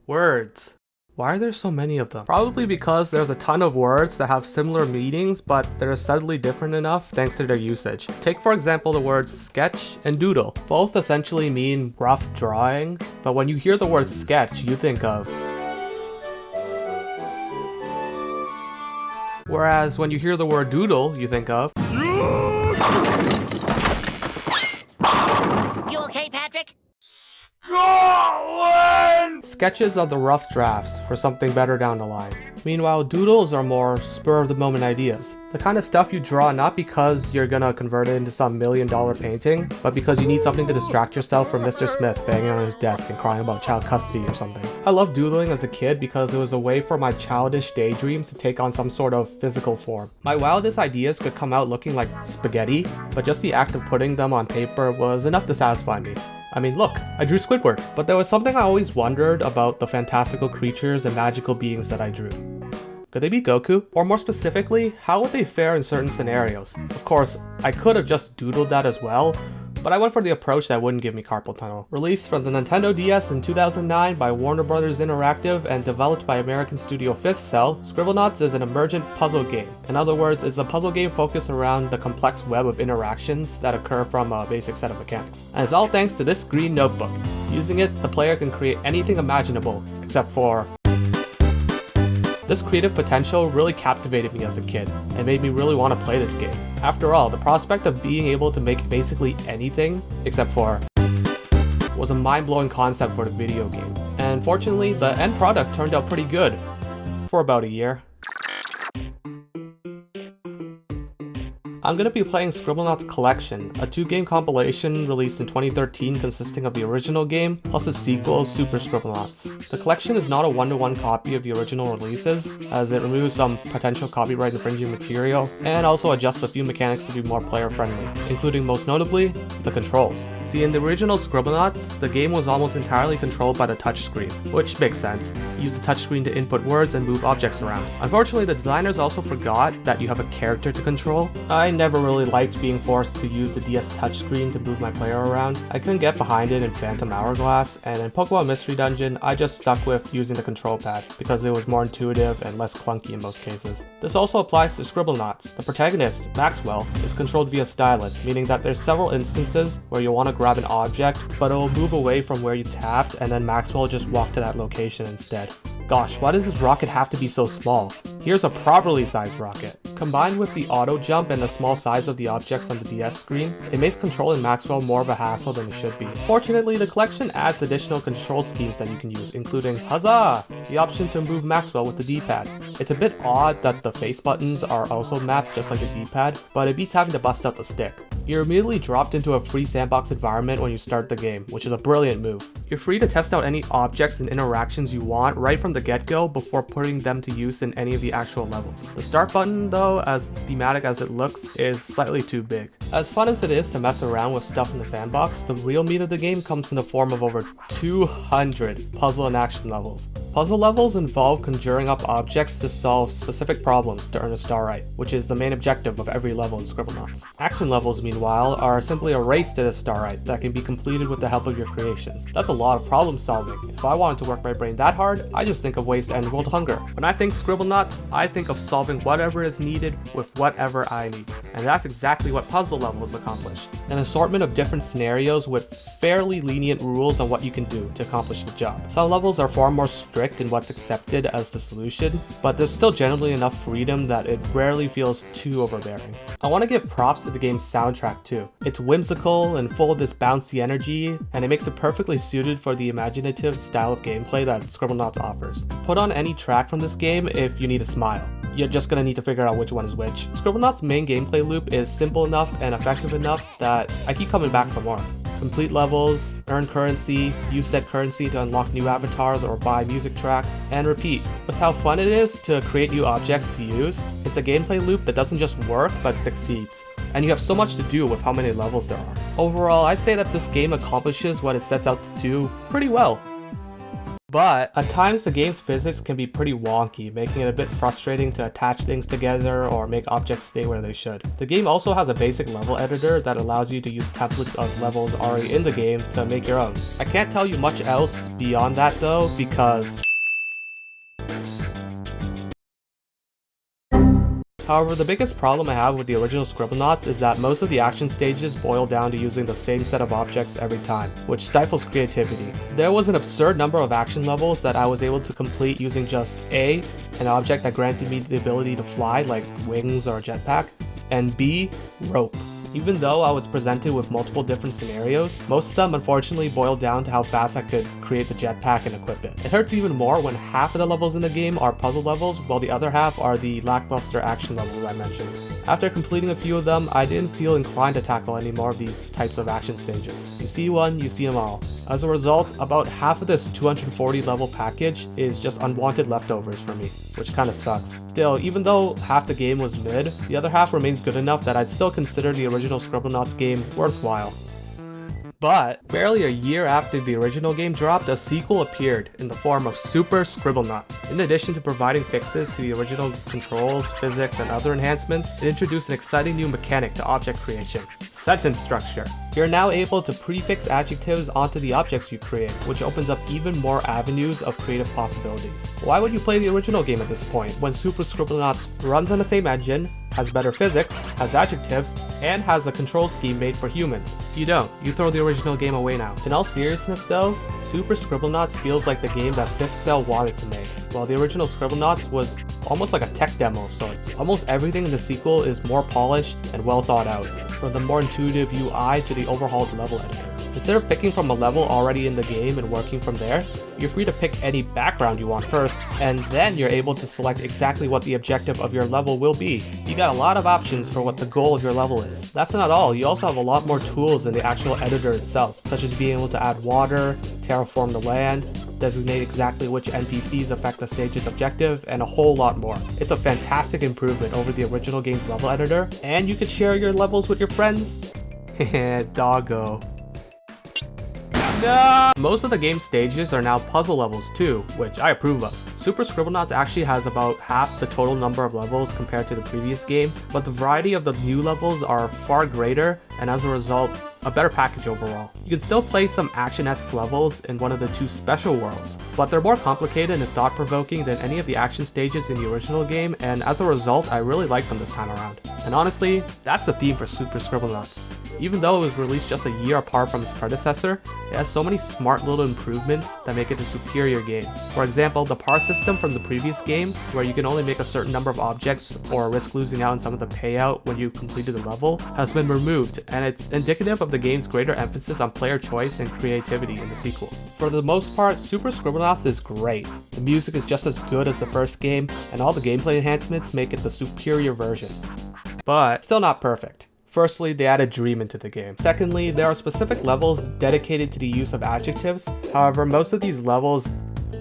Words. Why are there so many of them? Probably because there's a ton of words that have similar meanings, but they're subtly different enough thanks to their usage. Take for example the words sketch and doodle. Both essentially mean rough drawing, but when you hear the word sketch, you think of. Whereas when you hear the word doodle, you think of. You okay, Patrick? Scotland! Sketches are the rough drafts for something better down the line. Meanwhile, doodles are more spur-of-the-moment ideas. The kind of stuff you draw not because you're gonna convert it into some $1 million painting, but because you need something to distract yourself from Mr. Smith banging on his desk and crying about child custody or something. I loved doodling as a kid because it was a way for my childish daydreams to take on some sort of physical form. My wildest ideas could come out looking like spaghetti, but just the act of putting them on paper was enough to satisfy me. I mean, look, I drew Squidward, but there was something I always wondered about the fantastical creatures and magical beings that I drew. Could they be Goku? Or more specifically, how would they fare in certain scenarios? Of course, I could have just doodled that as well, but I went for the approach that wouldn't give me carpal tunnel. Released from the Nintendo DS in 2009 by Warner Bros. Interactive and developed by American studio Fifth Cell, Scribblenauts is an emergent puzzle game. In other words, it's a puzzle game focused around the complex web of interactions that occur from a basic set of mechanics. And it's all thanks to this green notebook. Using it, the player can create anything imaginable, except for. This creative potential really captivated me as a kid and made me really want to play this game. After all, the prospect of being able to make basically anything, except for, was a mind-blowing concept for the video game. And fortunately, the end product turned out pretty good. For about a year. I'm going to be playing Scribblenauts Collection, a 2-game compilation released in 2013 consisting of the original game plus its sequel, Super Scribblenauts. The collection is not a one-to-one copy of the original releases, as it removes some potential copyright infringing material, and also adjusts a few mechanics to be more player-friendly, including most notably, the controls. See, in the original Scribblenauts, the game was almost entirely controlled by the touchscreen, which makes sense. You use the touchscreen to input words and move objects around. Unfortunately, the designers also forgot that you have a character to control. I never really liked being forced to use the DS touchscreen to move my player around. I couldn't get behind it in Phantom Hourglass, and in Pokemon Mystery Dungeon, I just stuck with using the control pad because it was more intuitive and less clunky in most cases. This also applies to Scribblenauts. The protagonist, Maxwell, is controlled via stylus, meaning that there's several instances where you'll want to grab an object, but it'll move away from where you tapped, and then Maxwell will just walk to that location instead. Gosh, why does this rocket have to be so small? Here's a properly sized rocket. Combined with the auto jump and the small size of the objects on the DS screen, it makes controlling Maxwell more of a hassle than it should be. Fortunately, the collection adds additional control schemes that you can use, including Huzzah! The option to move Maxwell with the D-pad. It's a bit odd that the face buttons are also mapped just like the D-pad, but it beats having to bust out the stick. You're immediately dropped into a free sandbox environment when you start the game, which is a brilliant move. You're free to test out any objects and interactions you want right from the get-go before putting them to use in any of the actual levels. The start button, though, as thematic as it looks, is slightly too big. As fun as it is to mess around with stuff in the sandbox, the real meat of the game comes in the form of over 200 puzzle and action levels. Puzzle levels involve conjuring up objects to solve specific problems to earn a star right, which is the main objective of every level in Scribblenauts. Action levels, meanwhile, are simply a race to the star right that can be completed with the help of your creations. That's a lot of problem solving. If I wanted to work my brain that hard, I just think of ways to end world hunger. When I think Scribblenauts, I think of solving whatever is needed with whatever I need. And that's exactly what puzzle levels accomplish. An assortment of different scenarios with fairly lenient rules on what you can do to accomplish the job. Some levels are far more strict in what's accepted as the solution, but there's still generally enough freedom that it rarely feels too overbearing. I want to give props to the game's soundtrack too. It's whimsical and full of this bouncy energy, and it makes it perfectly suited for the imaginative style of gameplay that Scribblenauts offers. Put on any track from this game if you need a smile. You're just gonna need to figure out which one is which. Scribblenauts' main gameplay loop is simple enough and effective enough that I keep coming back for more. Complete levels, earn currency, use said currency to unlock new avatars or buy music tracks, and repeat. With how fun it is to create new objects to use, it's a gameplay loop that doesn't just work but succeeds. And you have so much to do with how many levels there are. Overall, I'd say that this game accomplishes what it sets out to do pretty well. But at times the game's physics can be pretty wonky, making it a bit frustrating to attach things together or make objects stay where they should. The game also has a basic level editor that allows you to use templates of levels already in the game to make your own. I can't tell you much else beyond that though, because however, the biggest problem I have with the original Scribblenauts is that most of the action stages boil down to using the same set of objects every time, which stifles creativity. There was an absurd number of action levels that I was able to complete using just A, an object that granted me the ability to fly like wings or a jetpack, and B, rope. Even though I was presented with multiple different scenarios, most of them unfortunately boiled down to how fast I could create the jetpack and equip it. It hurts even more when half of the levels in the game are puzzle levels, while the other half are the lackluster action levels I mentioned. After completing a few of them, I didn't feel inclined to tackle any more of these types of action stages. You see one, you see them all. As a result, about half of this 240 level package is just unwanted leftovers for me, which kinda sucks. Still, even though half the game was mid, the other half remains good enough that I'd still consider the original Scribblenauts game worthwhile. But barely a year after the original game dropped, a sequel appeared in the form of Super Scribblenauts. In addition to providing fixes to the original's controls, physics, and other enhancements, it introduced an exciting new mechanic to object creation: sentence structure. You're now able to prefix adjectives onto the objects you create, which opens up even more avenues of creative possibilities. Why would you play the original game at this point, when Super Scribblenauts runs on the same engine, has better physics, has adjectives, and has a control scheme made for humans? You don't. You throw the original game away now. In all seriousness though, Super Scribblenauts feels like the game that 5th Cell wanted to make, while the original Scribblenauts was almost like a tech demo of sorts. Almost everything in the sequel is more polished and well thought out, from the more intuitive UI to the overhauled level editor. Instead of picking from a level already in the game and working from there, you're free to pick any background you want first, and then you're able to select exactly what the objective of your level will be. You got a lot of options for what the goal of your level is. That's not all, you also have a lot more tools in the actual editor itself, such as being able to add water, terraform the land, designate exactly which NPCs affect the stage's objective, and a whole lot more. It's a fantastic improvement over the original game's level editor, and you can share your levels with your friends. Doggo. No! Most of the game's stages are now puzzle levels too, which I approve of. Super Scribblenauts actually has about half the total number of levels compared to the previous game, but the variety of the new levels are far greater, and as a result, a better package overall. You can still play some action-esque levels in one of the 2 special worlds, but they're more complicated and thought-provoking than any of the action stages in the original game, and as a result, I really like them this time around. And honestly, that's the theme for Super Scribblenauts. Even though it was released just a year apart from its predecessor, it has so many smart little improvements that make it a superior game. For example, the par system from the previous game, where you can only make a certain number of objects or risk losing out on some of the payout when you completed the level, has been removed, and it's indicative of the game's greater emphasis on player choice and creativity in the sequel. For the most part, Super Scribblenauts is great. The music is just as good as the first game, and all the gameplay enhancements make it the superior version. But still not perfect. Firstly, they added Dream into the game. Secondly, there are specific levels dedicated to the use of adjectives. However, most of these levels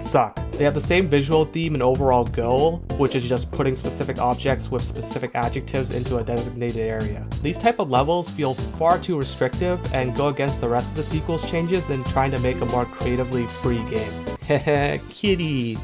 suck. They have the same visual theme and overall goal, which is just putting specific objects with specific adjectives into a designated area. These type of levels feel far too restrictive and go against the rest of the sequel's changes in trying to make a more creatively free game. Heh kitty.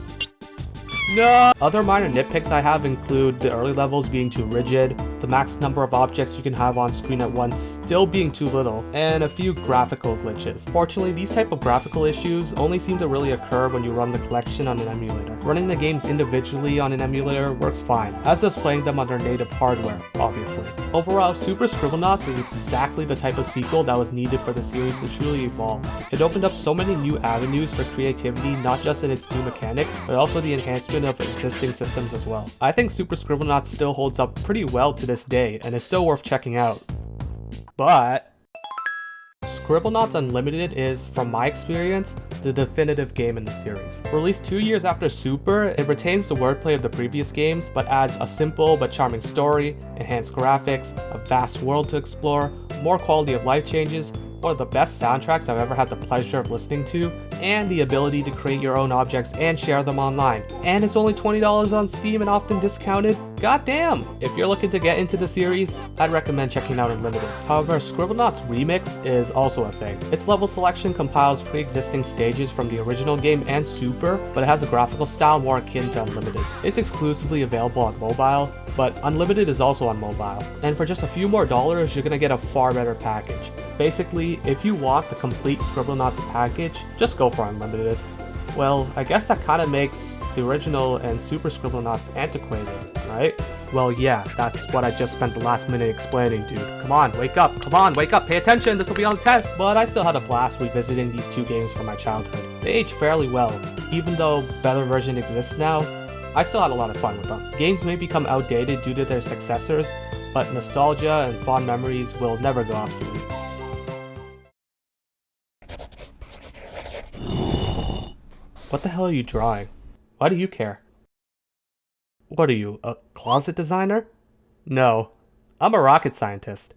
No! Other minor nitpicks I have include the early levels being too rigid, the max number of objects you can have on screen at once still being too little, and a few graphical glitches. Fortunately, these type of graphical issues only seem to really occur when you run the collection on an emulator. Running the games individually on an emulator works fine, as does playing them on their native hardware, obviously. Overall, Super Scribblenauts is exactly the type of sequel that was needed for the series to truly evolve. It opened up so many new avenues for creativity, not just in its new mechanics, but also the enhancement of existing systems as well. I think Super Scribblenauts still holds up pretty well to this day, and is still worth checking out. But Scribblenauts Unlimited is, from my experience, the definitive game in the series. Released 2 years after Super, it retains the wordplay of the previous games, but adds a simple but charming story, enhanced graphics, a vast world to explore, more quality of life changes, one of the best soundtracks I've ever had the pleasure of listening to, and the ability to create your own objects and share them online. And it's only $20 on Steam and often discounted. Goddamn! If you're looking to get into the series, I'd recommend checking out Unlimited. However, Scribblenauts Remix is also a thing. Its level selection compiles pre-existing stages from the original game and Super, but it has a graphical style more akin to Unlimited. It's exclusively available on mobile, but Unlimited is also on mobile. And for just a few more dollars, you're gonna get a far better package. Basically, if you want the complete Scribblenauts package, just go for Unlimited. Well, I guess that kinda makes the original and Super Scribblenauts antiquated, right? Well, yeah, that's what I just spent the last minute explaining, dude. Come on, wake up, pay attention, this will be on the test! But I still had a blast revisiting these two games from my childhood. They aged fairly well. Even though better version exists now, I still had a lot of fun with them. Games may become outdated due to their successors, but nostalgia and fond memories will never go obsolete. What the hell are you drawing? Why do you care? What are you, a closet designer? No, I'm a rocket scientist.